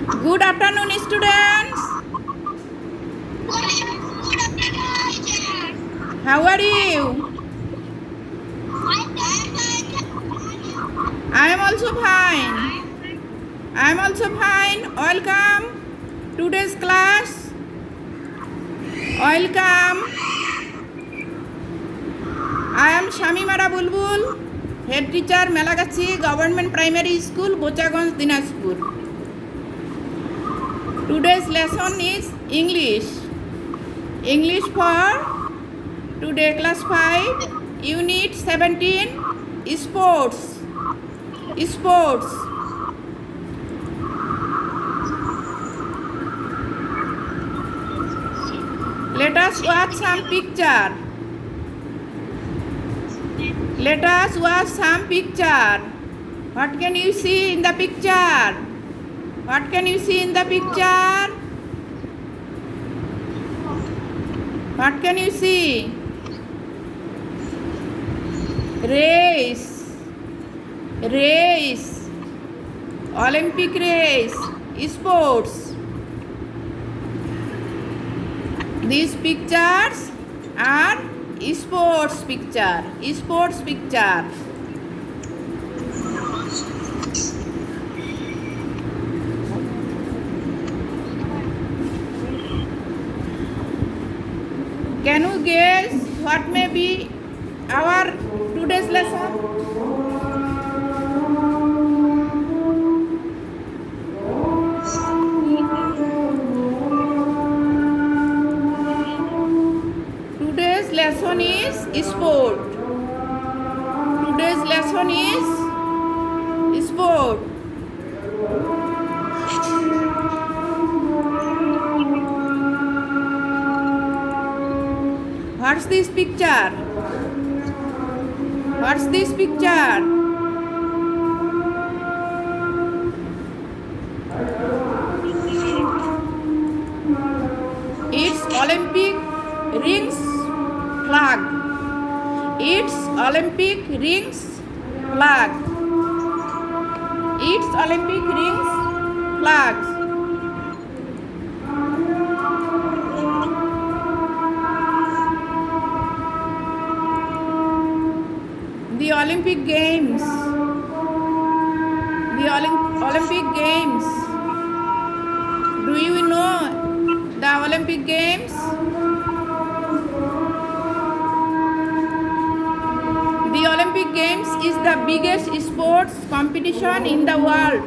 Good afternoon, students. How are you? I am also fine. I am also fine. Welcome. Today's class. Welcome. I am Shamimara Bulbul, Head Teacher, Melagachi Government Primary School, Bochaganj, Dinajpur. Today's lesson is English. English for today class 5, Unit 17, Sports. Sports. Let us watch some picture. Let us watch some picture. What can you see in the picture? What can you see in the picture? What can you see? Race. Race. Olympic race. Sports. These pictures are sports picture. Sports picture. Can you guess what may be our today's lesson? Today's lesson is sport. Today's lesson is sport. What's this picture? What's this picture? It's Olympic rings flag. It's Olympic rings flag. It's Olympic rings flags. The Olympic Games. The Olympic Games. Do you know the Olympic Games? The Olympic Games is the biggest sports competition in the world.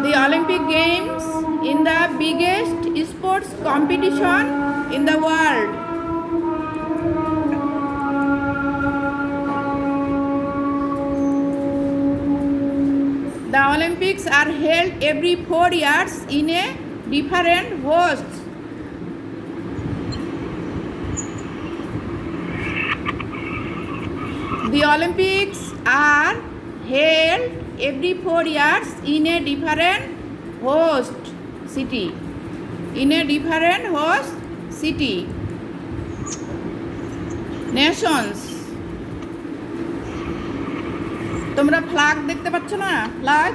The Olympic Games is the biggest sports competition in the world. The Olympics are held every 4 years in a different host. The Olympics are held every 4 years in a different host city. In a different host city. Nations. তোমরা flag দেখতে পাচ্ছ না? Flag,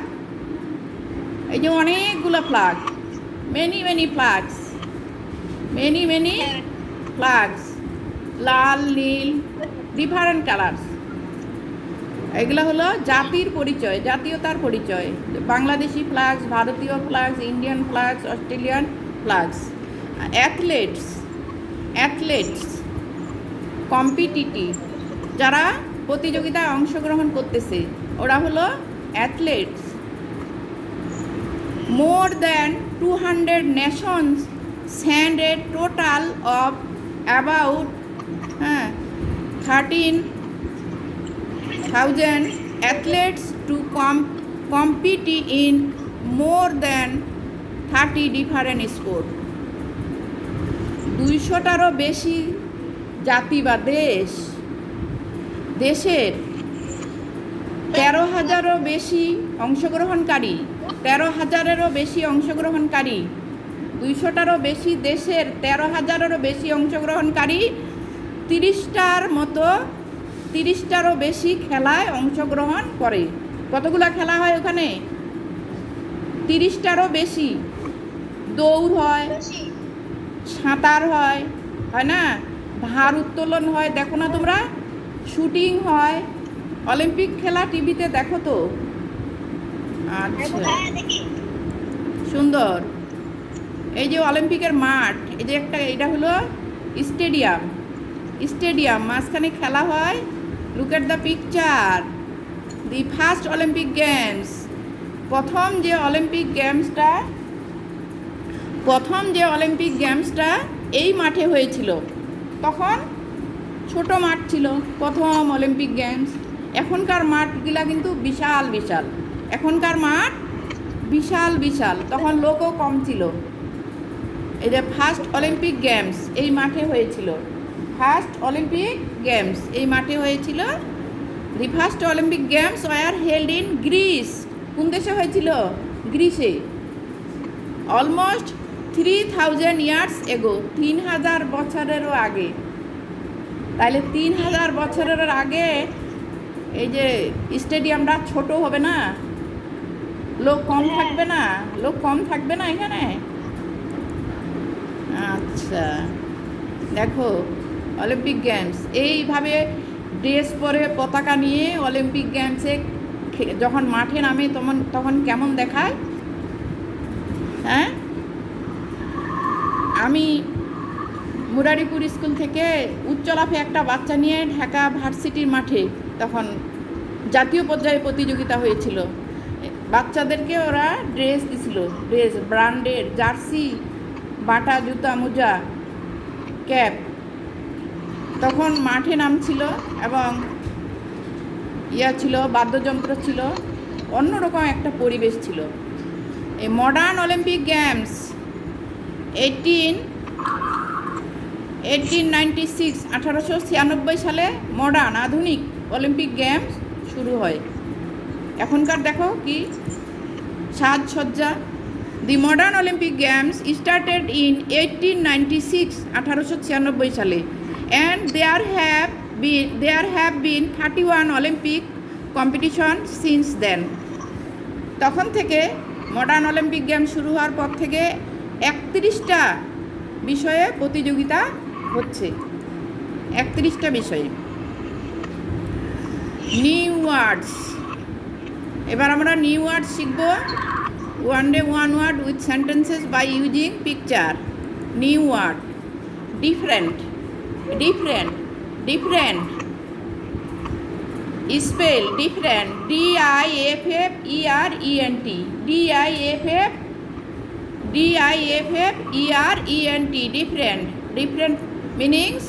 এই যে অনেকগুলো flag, many flags, many flags, লাল, নীল, different colours. এগুলো হলো জাতির পরিচয়, জাতীয়তার পরিচয়। বাংলাদেশি ফ্ল্যাগস, ভারতীয় flags, Indian flags, Australian flags. Athletes competitive, যারা প্রতিযোগিতায় অংশগ্রহণ করতেছে, ওরা হলো athletes. More than 200 nations send a total of about 13,000 athletes to compete in more than 30 different sports. 200টারও বেশি জাতি বা দেশের 13,000-এরও বেশি অংশগ্রহণকারী, 13,000-এরও বেশি অংশগ্রহণকারী, 200টারও বেশি দেশের 13,000-এরও বেশি অংশগ্রহণকারী, 30টারও বেশি খেলায় অংশগ্রহণ করে। কতগুলো খেলা হয় ওখানে? 30টারও বেশি। দৌড় হয়, সাঁতার হয়, হয় না, ভার উত্তোলন হয়, দেখো না তোমরা, শুটিং হয়, অলিম্পিক খেলা টিভিতে দেখো তো। আচ্ছা, সুন্দর। এই যে অলিম্পিকের মাঠ, এই যে একটা, এটা হলো স্টেডিয়াম। স্টেডিয়াম, মাঝখানে খেলা হয়। Look at the picture, the first Olympic games. প্রথম যে অলিম্পিক গেমসটা এই মাঠে হয়েছিল। তখন ছোট মাঠ ছিল প্রথম অলিম্পিক গেমস। এখনকার মাঠগুলা কিন্তু বিশাল বিশাল। এখনকার মাঠ বিশাল বিশাল, তখন লোকও কম ছিল। এই যে ফার্স্ট অলিম্পিক গেমস এই মাঠে হয়েছিল। ফার্স্ট অলিম্পিক গেমস এই মাঠে হয়েছিল। The first Olympic games were held in Greece. কোন দেশে হয়েছিল? গ্রিসে। অলমোস্ট 3000 ইয়ার্স এগো, 3000 বছরেরও আগে। তাইলে 3000 বছরের আগে এই যে স্টেডিয়ামটা ছোট হবে না? লোক কম থাকবে না? লোক কম থাকবে না এখানে? আচ্ছা, দেখো অলিম্পিক গেমস এইভাবে ড্রেস পরে পতাকা নিয়ে অলিম্পিক গেমসে যখন মাঠে নামে তখন কেমন দেখায়? হ্যাঁ, আমি মুরারিপুর স্কুল থেকে উচ্চলাফে একটা বাচ্চা নিয়ে ঢাকা ভার্সিটির মাঠে তখন জাতীয় পর্যায়ে প্রতিযোগিতা হয়েছিল। বাচ্চাদেরকে ওরা ড্রেস দিছিল, ড্রেস ব্র্যান্ডের, জার্সি, বাটা, জুতা, মোজা, ক্যাপ। তখন মাঠে নামছিল এবং ছিল, বাদ্যযন্ত্র ছিল, অন্যরকম একটা পরিবেশ ছিল। এই মডার্ন অলিম্পিক গেমস 1896 সালে মডার্ন আধুনিক অলিম্পিক গেমস শুরু হয়। এখনকার দেখো কি সাজসজ্জা। The modern Olympic games started in 1896 সালে, and there have been 31 Olympic competition since then. তখন থেকে মডার্ন অলিম্পিক গেমস শুরু হওয়ার পর থেকে 31টা বিষয়ে প্রতিযোগিতা হচ্ছে। 31টা বিষয়ে। নিউ ওয়ার্ডস, এবার আমরা নিউ ওয়ার্ডস শিখব। One word with sentences by using picture. New word, different, spell different, DIFFERENT, different meanings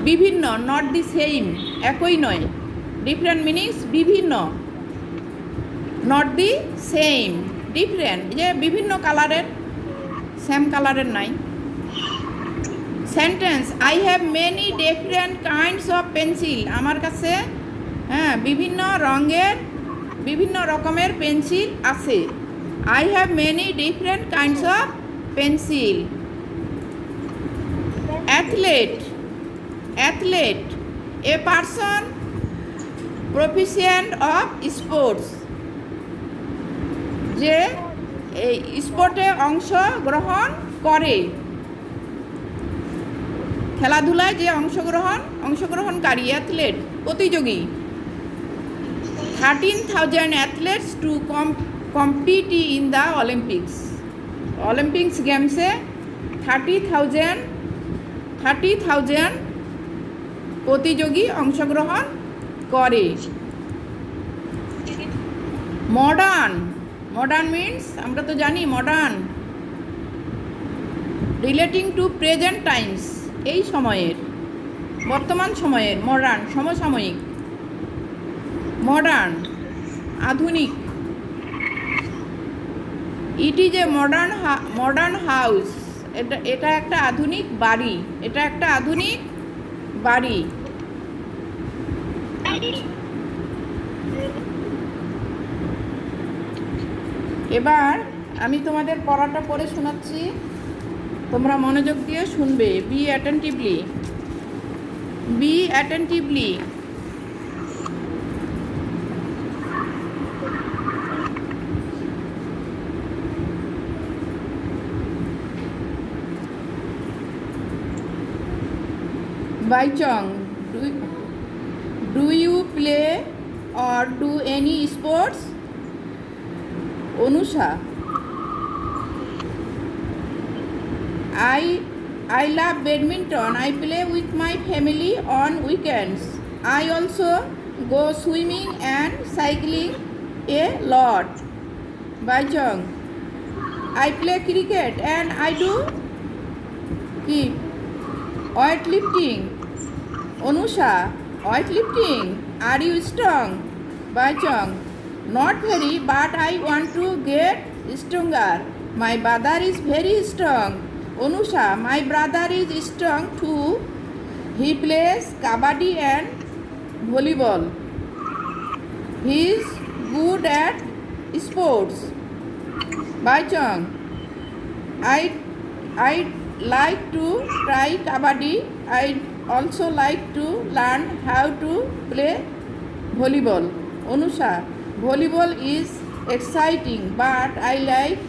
বিভিন্ন, নট দি সেম, একই নয়। ডিফারেন্ট মিনিংস বিভিন্ন, নট দি সেম, ডিফারেন্ট, যে বিভিন্ন কালারের, সেম কালারের নাই। Sentence, I have many different kinds of pencil. আমার কাছে বিভিন্ন রঙের, বিভিন্ন রকমের পেন্সিল আছে। I have many different kinds of pencil. Athlete, a person proficient of sports, যে এই স্পোর্টে অংশগ্রহণ করে, খেলাধুলায় যে অংশগ্রহণকারী, অ্যাথলেট, প্রতিযোগী। 13,000 athlete's two compete in the Olympics গেমসে 30,000 প্রতিযোগী অংশগ্রহণ করে। মডার্ন মিনস, আমরা তো জানি modern, relating to present Times, এই সময়ের, বর্তমান সময়ের। মডার্ন সমসাময়িক, মডার্ন আধুনিক। It is a modern house, এটা একটা আধুনিক বাড়ি, এটা একটা আধুনিক বাড়ি। এবার আমি তোমাদের পড়াটা পড়ে শোনাচ্ছি, তোমরা মনোযোগ দিয়ে শুনবে। Be attentively. Baichong, do you play or do any sports? Onusha, I love badminton. I play with my family on weekends. I also go swimming and cycling a lot. Baichong, I play cricket and I do weightlifting. Onusha, weightlifting. Are you strong? Baichong, not very, but I want to get stronger. My brother is very strong. Onusha, my brother is strong too. He plays kabaddi and volleyball. He is good at sports. Baichong, I like to try kabaddi. I also like to learn how to play volleyball. Onusha, volleyball is exciting, but I like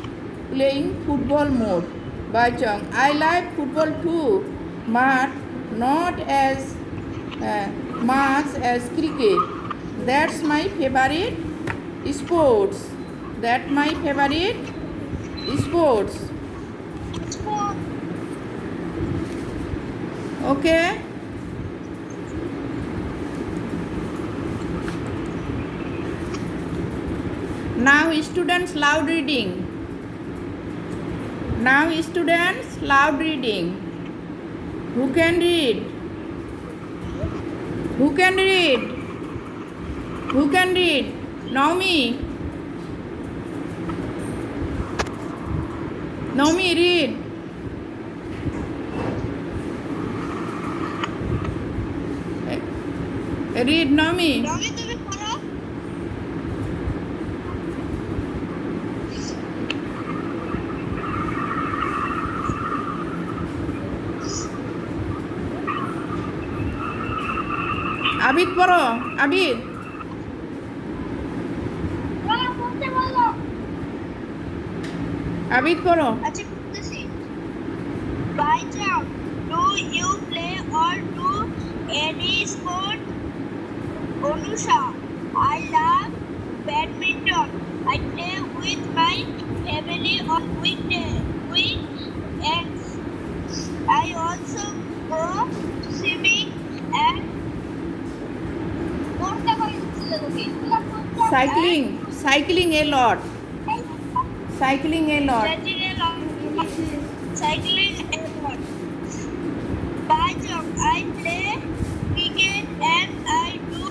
playing football more. Baichong, I like football too, but not as much as cricket. That's my favorite sports. That's my favorite sports. Okay. Now students loud reading. Now students loud reading. Who can read? Who can read? Who can read? Naomi. Naomi, read. Read, Naomi. Abid পড়ো, আবিদ। আবিদ পড়ো। আচ্ছা বলতেছি। Baichong, do you play or do any sport? Onusha, I love badminton. I play with my family on weekends. I also go swimming and cycling a lot. Cycling a lot. Baichong, I play cricket and I do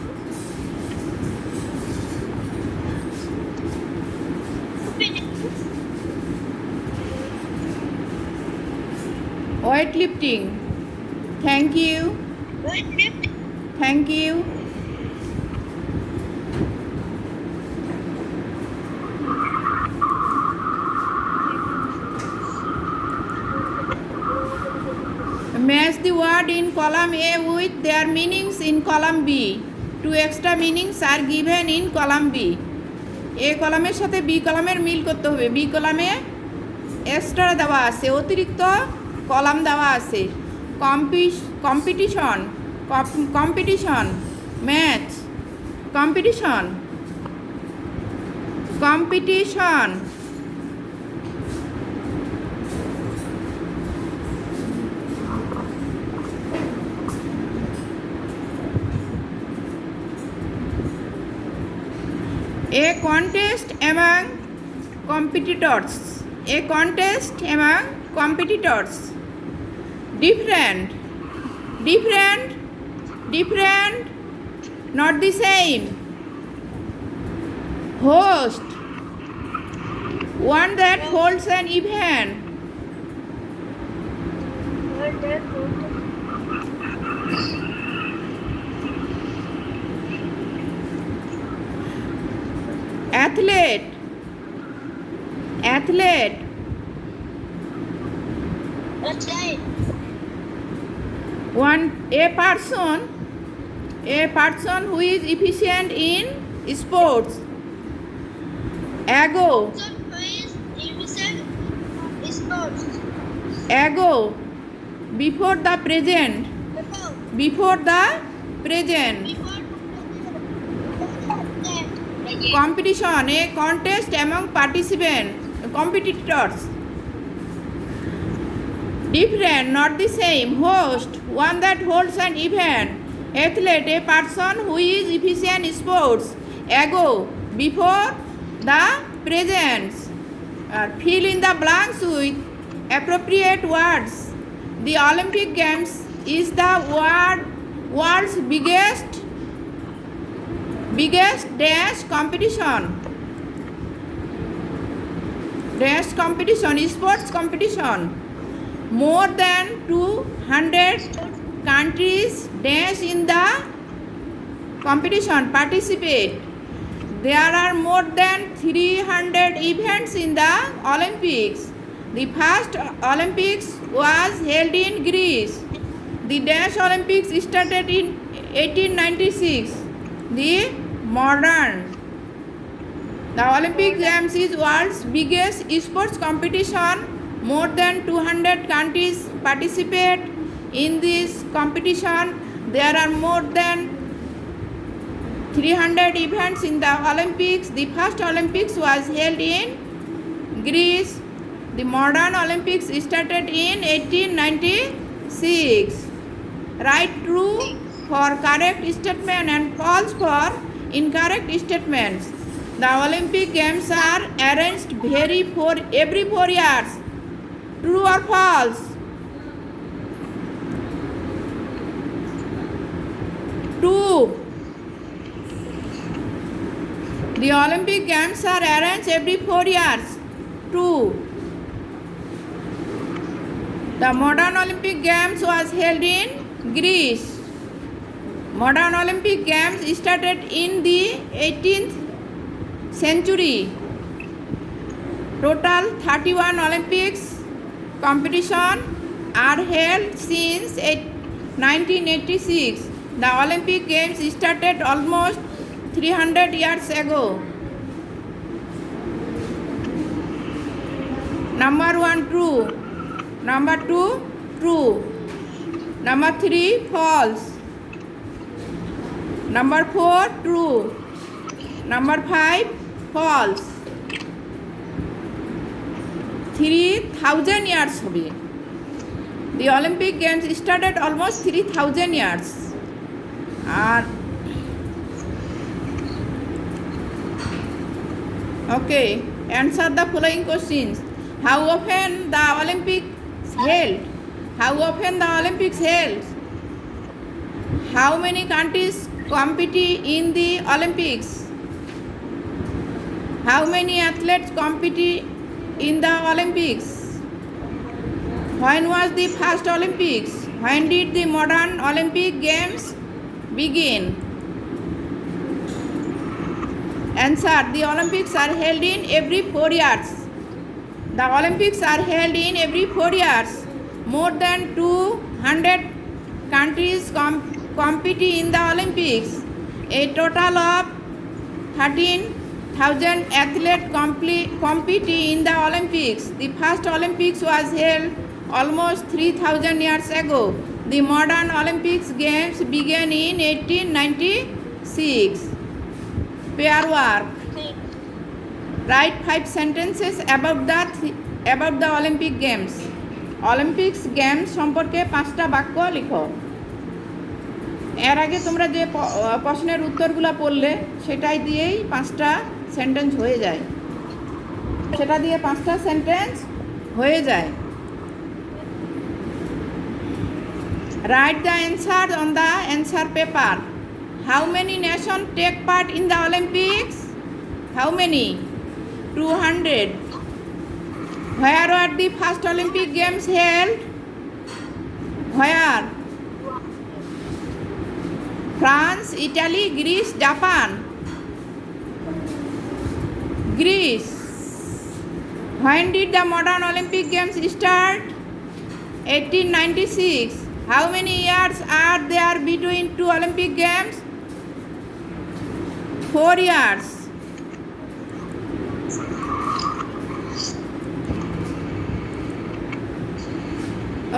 weightlifting. Thank you. Thank you. Match the word in column A with their meanings in column B. Two extra meanings are given in column B. A কলামের সাথে B কলামের মিল করতে হবে। B কলামে extra দেওয়া আছে, অতিরিক্ত column দেওয়া আছে। Competition, competition, match, competition, competition. A contest among competitors. A contest among competitors. Different, different, different, not the same. Host, one that holds an event. Athlete, athlete, a person who is efficient in sports. Ago, ago, before the present. before the present. Competition, a contest among competitors. Different, not the same. Host, one that holds an event. Athlete, a person who is efficient in sports. Ago, before the present. Fill in the blanks with appropriate words. The Olympic Games is the world's biggest dash competition. Sports competition. More than 200 countries dash in the competition participate. There are more than 300 events in the Olympics. The first Olympics was held in Greece. The Dash Olympics started in 1896. The Olympic Games is world's biggest sports competition. More than 200 countries participate in this competition. There are more than 300 events in the Olympics. The first Olympics was held in Greece. The modern Olympics started in 1896. Write true for correct statement and false for incorrect statements. The Olympic Games are arranged every 4 years. True or false? True. The Olympic Games are arranged every 4 years. True. The modern Olympic Games was held in Greece. Modern Olympic Games started in the 18th century. Total 31 Olympics competition are held since 1986. The Olympic Games started almost 300 years ago. Number 1, true. Number 2, true. Number 3, false. Number 4, true. Number 5, false. 3000 years hobe. The Olympic Games started almost 3000 years. Okay, answer the following questions. How often the Olympics held? How often the Olympics held? How many countries compete in the Olympics? How many athletes compete in the Olympics? When was the first Olympics? When did the modern Olympic Games begin? Answer. The Olympics are held in every 4 years. The Olympics are held in every 4 years. More than 200 countries compete in the Olympics. A total of 13,000 athletes compete in the Olympics. The first Olympics was held almost 3,000 years ago. The modern Olympics Games began in 1896. Pair work. Write 5 sentences about the Olympic Games. Olympics Games সম্পর্কে 5টা বাক্য লিখো। এর আগে তোমরা যে প্রশ্নের উত্তরগুলো পড়লে সেটাই দিয়েই 5টা সেন্টেন্স হয়ে যায়। সেটা দিয়ে 5টা সেন্টেন্স হয়ে যায়। Write the answers on the answer paper. How many nations take part in the Olympics? How many? 200. Where were the first Olympic Games held? Where? France, Italy, Greece, Japan. Greece. When did the modern Olympic Games start? 1896. How many years are there between 2 Olympic Games? 4 years.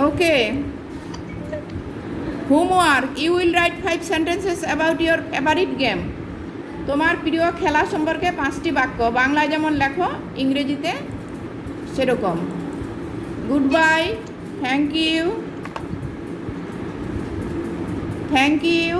Okay. Homework you will write 5 sentences about your favourite game. তোমার প্রিয় খেলা সম্পর্কে 5টি বাক্য বাংলায় যেমন লেখো ইংরেজিতে সেরকম। Goodbye, thank you, thank you.